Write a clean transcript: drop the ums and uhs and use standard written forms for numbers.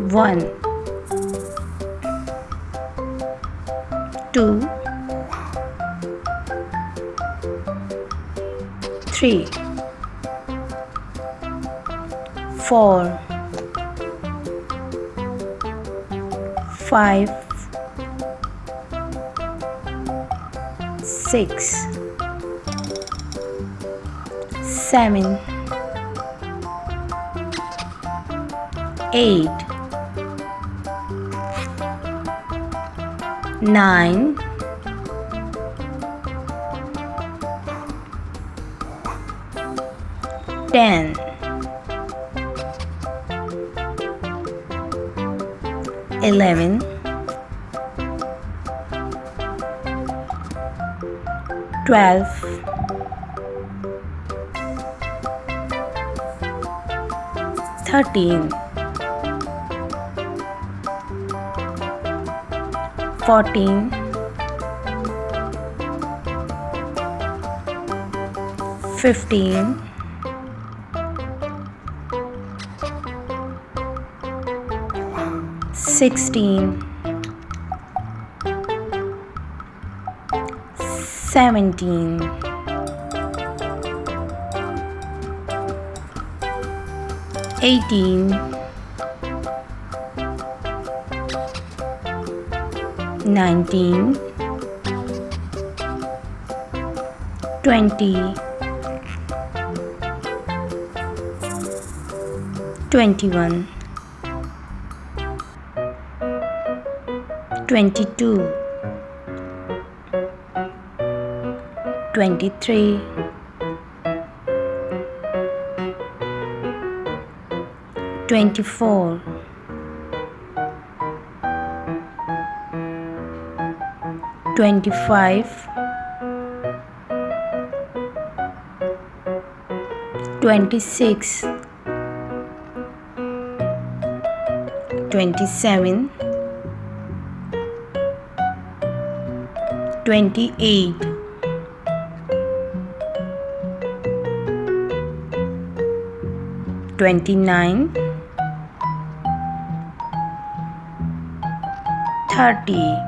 1 2 3 4 5 6 7 8 9 10 11 12 13 14 15 16 17 18 19 20 21 22 23 24 25 26 27 28 29 30